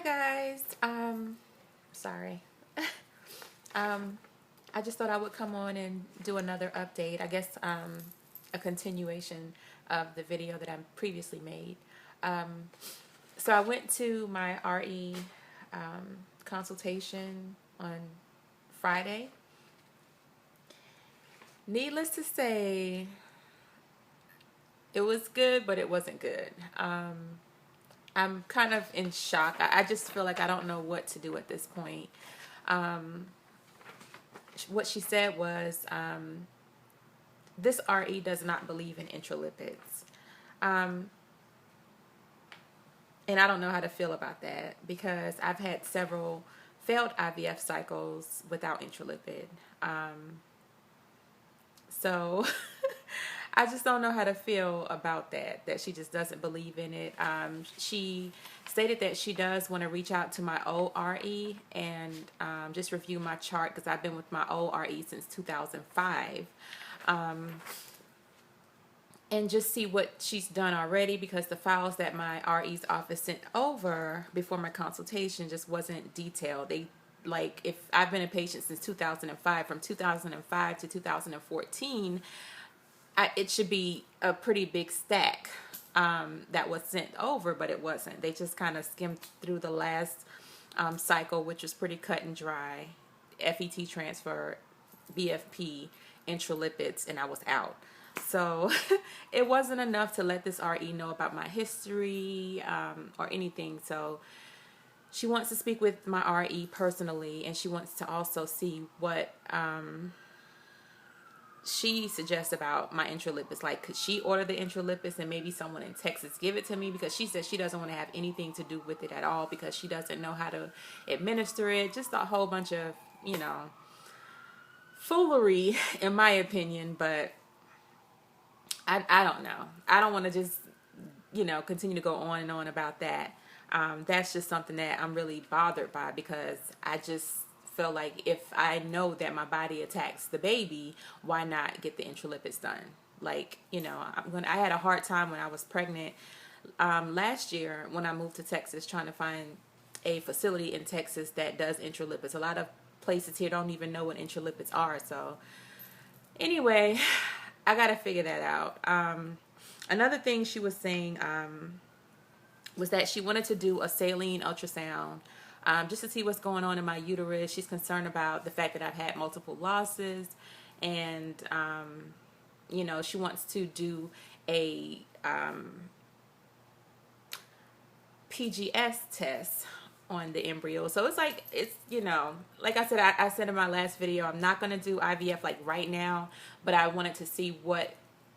Hi guys. Sorry. I just thought I would come on and do another update. I guess a continuation of the video that I previously made. So I went to my RE consultation on Friday. Needless to say, it was good, but it wasn't good. I'm kind of in shock. I just feel like I don't know what to do at this point. What she said was, this RE does not believe in intralipids. And I don't know how to feel about that because I've had several failed IVF cycles without intralipid. So I just don't know how to feel about that she just doesn't believe in it. She stated that she does want to reach out to my old RE and just review my chart because I've been with my old RE since 2005. And just see what she's done already because the files that my RE's office sent over before my consultation just wasn't detailed. Like if I've been a patient since 2005, from 2005 to 2014, it should be a pretty big stack that was sent over, but it wasn't. They just kind of skimmed through the last cycle, which was pretty cut and dry. FET transfer, BFP, intralipids, and I was out. So it wasn't enough to let this RE know about my history or anything. So she wants to speak with my RE personally, and she wants to also see what she suggests about my intralipids. Like, could she order the intralipids and maybe someone in Texas give it to me? Because she says she doesn't want to have anything to do with it at all because she doesn't know how to administer it. Just a whole bunch of, foolery, in my opinion. But I don't know. I don't want to just, continue to go on and on about that. That's just something that I'm really bothered by because I just feel like if I know that my body attacks the baby, why not get the intralipids done? Like, I had a hard time when I was pregnant last year when I moved to Texas trying to find a facility in Texas that does intralipids. A lot of places here don't even know what intralipids are. So anyway, I got to figure that out. Another thing she was saying was that she wanted to do a saline ultrasound just to see what's going on in my uterus. She's concerned about the fact that I've had multiple losses, and she wants to do a PGS test on the embryo. So it's like, like I said, I said in my last video, I'm not going to do IVF like right now, but I wanted to see what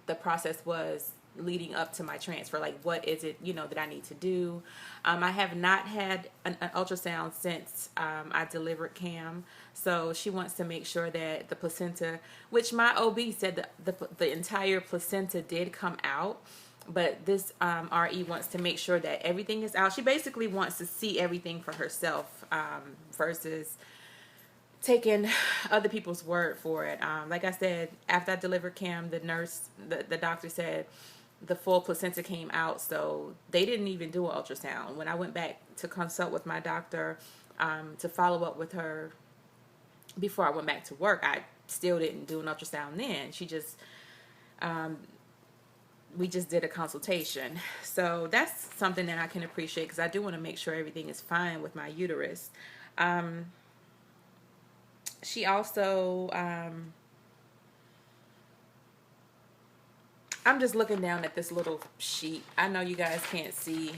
the process was leading up to my transfer. Like, what is it, that I need to do? I have not had an ultrasound since I delivered Cam. So she wants to make sure that the placenta, which my OB said the entire placenta did come out. But this RE wants to make sure that everything is out. She basically wants to see everything for herself versus taking other people's word for it. Like I said, after I delivered Cam, the doctor said the full placenta came out, so they didn't even do an ultrasound. When I went back to consult with my doctor to follow up with her before I went back to work, I still didn't do an ultrasound then. She just... we just did a consultation. So that's something that I can appreciate because I do want to make sure everything is fine with my uterus. She also, I'm just looking down at this little sheet. I know you guys can't see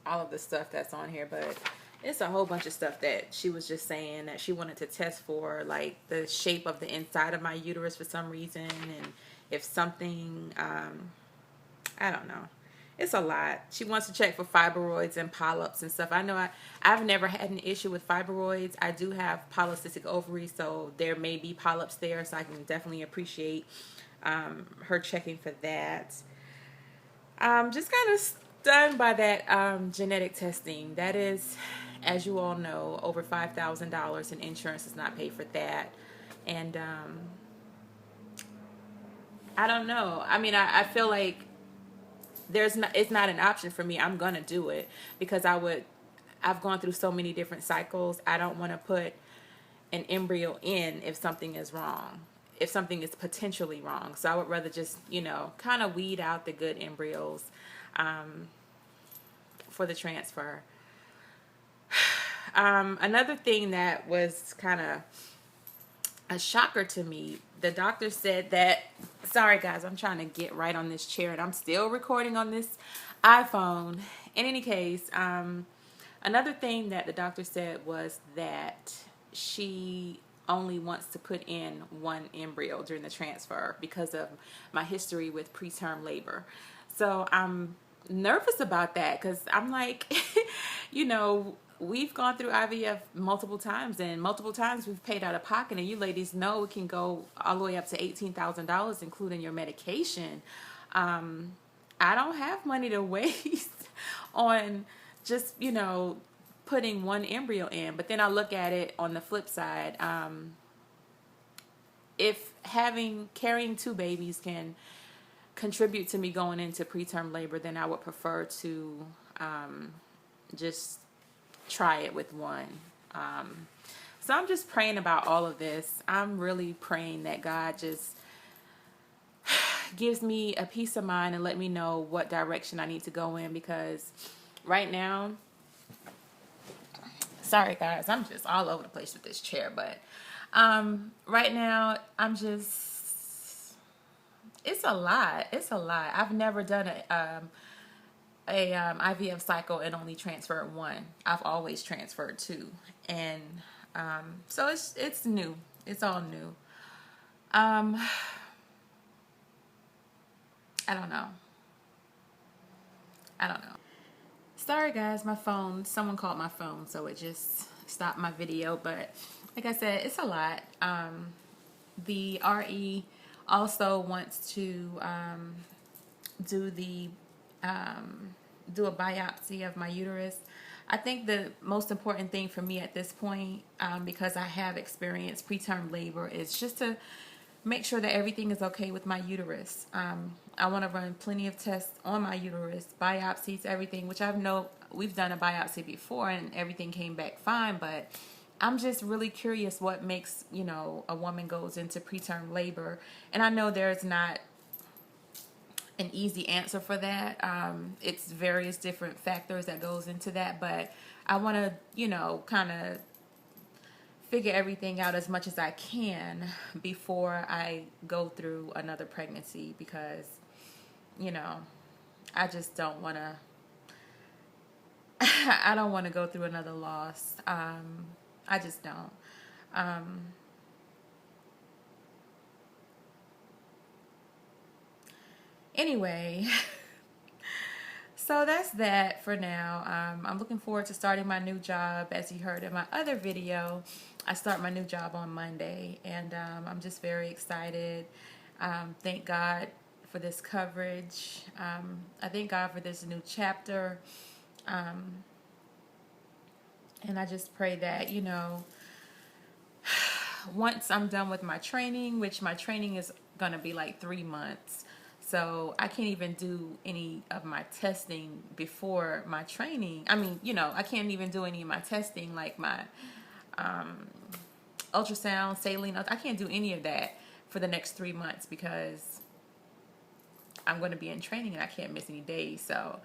all of the stuff that's on here, but it's a whole bunch of stuff that she was just saying that she wanted to test for, like the shape of the inside of my uterus for some reason, and if something, I don't know. It's a lot. She wants to check for fibroids and polyps and stuff. I know I've never had an issue with fibroids. I do have polycystic ovaries, so there may be polyps there, so I can definitely appreciate her checking for that. Just kind of stunned by that genetic testing. That is, as you all know, over $5,000, and insurance does not pay for that. And I don't know. I mean, I feel like it's not an option for me. I'm gonna do it because I would I've gone through so many different cycles. I don't want to put an embryo in if something is wrong, if something is potentially wrong. So I would rather just, you know, kind of weed out the good embryos for the transfer. Another thing that was kind of a shocker to me, the doctor said that, sorry guys, I'm trying to get right on this chair and I'm still recording on this iPhone. In any case, another thing that the doctor said was that she only wants to put in one embryo during the transfer because of my history with preterm labor. So I'm nervous about that because I'm like, you know, we've gone through IVF multiple times, and multiple times we've paid out of pocket, and you ladies know it can go all the way up to $18,000, including your medication. I don't have money to waste on just, you know, putting one embryo in. But then I look at it on the flip side. If carrying two babies can contribute to me going into preterm labor, then I would prefer to just try it with one. So I'm just praying about all of this. I'm really praying that God just gives me a peace of mind and let me know what direction I need to go in, because right now, sorry guys, I'm just all over the place with this chair, but right now I'm just, it's a lot. It's a lot. I've never done a IVF cycle and only transferred one. I've always transferred two, and so it's new. It's all new. I don't know. Sorry guys, my phone, someone called my phone, so it just stopped my video. But like I said, it's a lot. The RE also wants to do a biopsy of my uterus. I think the most important thing for me at this point, because I have experienced preterm labor, is just to make sure that everything is okay with my uterus. I want to run plenty of tests on my uterus, biopsies, everything, which we've done a biopsy before and everything came back fine, but I'm just really curious what makes, you know, a woman goes into preterm labor. And I know there's not an easy answer for that. It's various different factors that goes into that, but I want to, you know, kind of figure everything out as much as I can before I go through another pregnancy, because, you know, I just don't want to, I don't want to go through another loss. I just don't. Anyway, so that's that for now. I'm looking forward to starting my new job. As you heard in my other video, I start my new job on Monday, and I'm just very excited. Thank God for this coverage. I thank God for this new chapter. And I just pray that, you know, once I'm done with my training, which my training is going to be like 3 months. So I can't even do any of my testing before my training. I mean, you know, I can't even do any of my testing, like my ultrasound, saline. I can't do any of that for the next 3 months because I'm going to be in training and I can't miss any days. So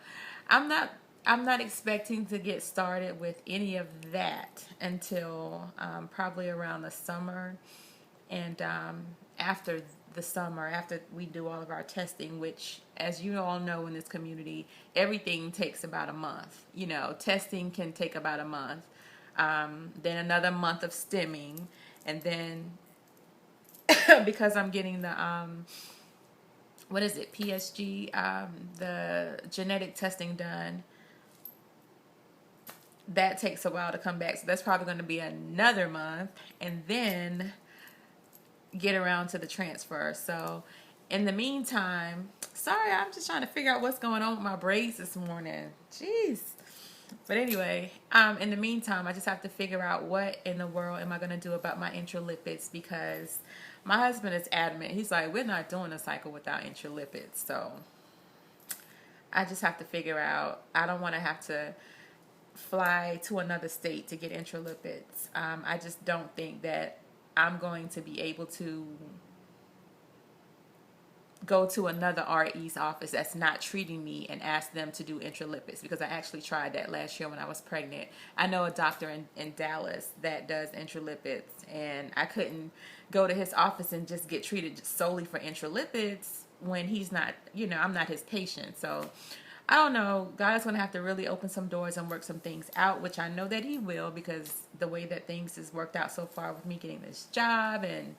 I'm not expecting to get started with any of that until probably around the summer, and after the summer, after we do all of our testing, which, as you all know in this community, everything takes about a month. You know, testing can take about a month, then another month of stemming, and then because I'm getting the what is it, PSG, the genetic testing done, that takes a while to come back. So that's probably going to be another month, and then get around to the transfer. So in the meantime, sorry, I'm just trying to figure out what's going on with my braids this morning. Jeez. But anyway, in the meantime, I just have to figure out what in the world am I going to do about my intralipids, because my husband is adamant. He's like, we're not doing a cycle without intralipids. So I just have to figure out, I don't want to have to fly to another state to get intralipids. I just don't think that I'm going to be able to go to another RE's office that's not treating me and ask them to do intralipids, because I actually tried that last year when I was pregnant. I know a doctor in Dallas that does intralipids, and I couldn't go to his office and just get treated just solely for intralipids when he's not, I'm not his patient. So I don't know. God's going to have to really open some doors and work some things out, which I know that he will, because the way that things has worked out so far with me getting this job and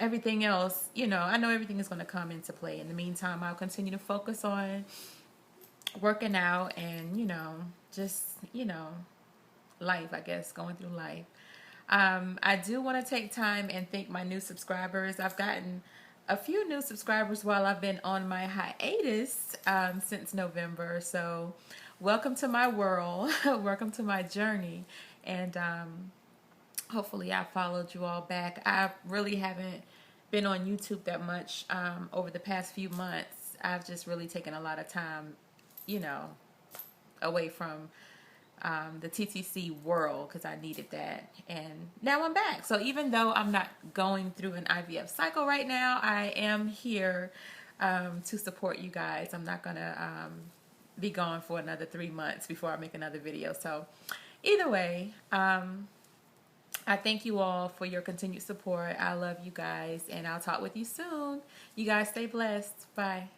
everything else, I know everything is going to come into play. In the meantime, I'll continue to focus on working out and, just, life, I guess, going through life. I do want to take time and thank my new subscribers. I've gotten a few new subscribers while I've been on my hiatus since November. So welcome to my world. Welcome to my journey. And hopefully I followed you all back. I really haven't been on YouTube that much over the past few months. I've just really taken a lot of time, away from the TTC world, because I needed that. And now I'm back. So even though I'm not going through an IVF cycle right now, I am here to support you guys. I'm not going to be gone for another 3 months before I make another video. So either way, I thank you all for your continued support. I love you guys, and I'll talk with you soon. You guys stay blessed. Bye.